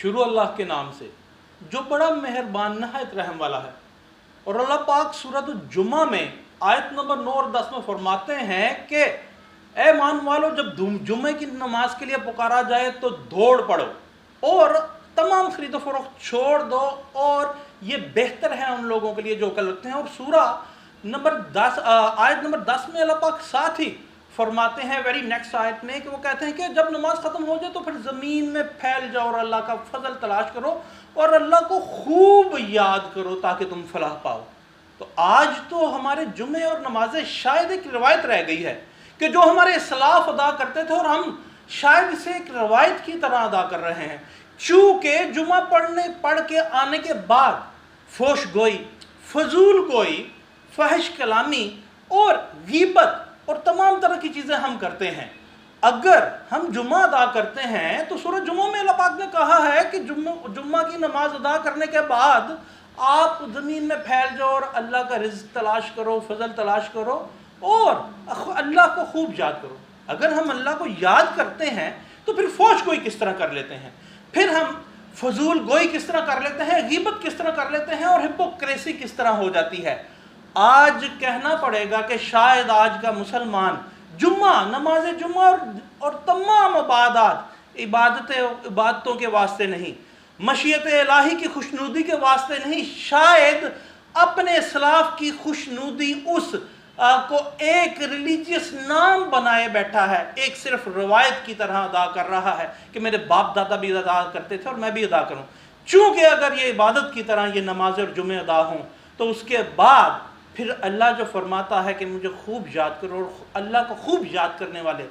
شروع اللہ کے نام سے جو بڑا مہربان نہایت رحم والا ہے۔ اور اللہ پاک سورۃ الجمعہ میں آیت نمبر 9 اور 10 میں فرماتے ہیں کہ اے مان والو، جب جمعے کی نماز کے لیے پکارا جائے تو دوڑ پڑو اور تمام خرید و فروخت چھوڑ دو، اور یہ بہتر ہے ان لوگوں کے لیے جو عقل رکھتے ہیں۔ اور سورہ نمبر 10 آیت نمبر 10 میں اللہ پاک ساتھ ہی فرماتے ہیں ویری نیکسٹ آیت میں کہ وہ کہتے ہیں کہ جب نماز ختم ہو جائے تو پھر زمین میں پھیل جاؤ اور اللہ کا فضل تلاش کرو اور اللہ کو خوب یاد کرو تاکہ تم فلاح پاؤ۔ تو آج تو ہمارے جمعے اور نمازیں شاید ایک روایت رہ گئی ہے کہ جو ہمارے اسلاف ادا کرتے تھے، اور ہم شاید اسے ایک روایت کی طرح ادا کر رہے ہیں، چونکہ جمعہ پڑھ کے آنے کے بعد فوش گوئی، فضول گوئی، فحش کلامی اور غیبت اور تمام طرح کی چیزیں ہم کرتے ہیں۔ اگر ہم جمعہ ادا کرتے ہیں تو سورہ جمعہ میں اللہ پاک نے کہا ہے کہ جمعہ کی نماز ادا کرنے کے بعد آپ زمین میں پھیل جاؤ اور اللہ کا رزق تلاش کرو، فضل تلاش کرو اور اللہ کو خوب یاد کرو۔ اگر ہم اللہ کو یاد کرتے ہیں تو پھر فوش گوئی کس طرح کر لیتے ہیں، پھر ہم فضول گوئی کس طرح کر لیتے ہیں، غیبت کس طرح کر لیتے ہیں، اور ہپوکریسی کس طرح ہو جاتی ہے۔ آج کہنا پڑے گا کہ شاید آج کا مسلمان جمعہ، نماز جمعہ اور تمام عبادتوں کے واسطے نہیں، مشیت الہی کی خوشنودی کے واسطے نہیں، شاید اپنے اسلاف کی خوشنودی اس کو ایک ریلیجیس نام بنائے بیٹھا ہے، ایک صرف روایت کی طرح ادا کر رہا ہے کہ میرے باپ دادا بھی ادا کرتے تھے اور میں بھی ادا کروں۔ چونکہ اگر یہ عبادت کی طرح یہ نماز اور جمعے ادا ہوں تو اس کے بعد پھر اللہ جو فرماتا ہے کہ مجھے خوب یاد کرو، اور اللہ کو خوب یاد کرنے والے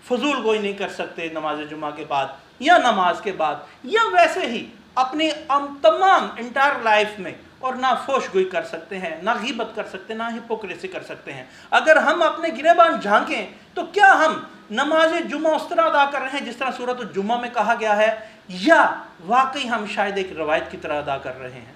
فضول گوئی نہیں کر سکتے نماز جمعہ کے بعد یا نماز کے بعد، یا ویسے ہی اپنی تمام انٹائر لائف میں، اور نہ فوش گوئی کر سکتے ہیں، نہ غیبت کر سکتے ہیں، نہ ہپوکریسی کر سکتے ہیں۔ اگر ہم اپنے گریبان جھانکیں تو کیا ہم نماز جمعہ اس طرح ادا کر رہے ہیں جس طرح سورۃ الجمعہ میں کہا گیا ہے، یا واقعی ہم شاید ایک روایت کی طرح ادا کر رہے ہیں؟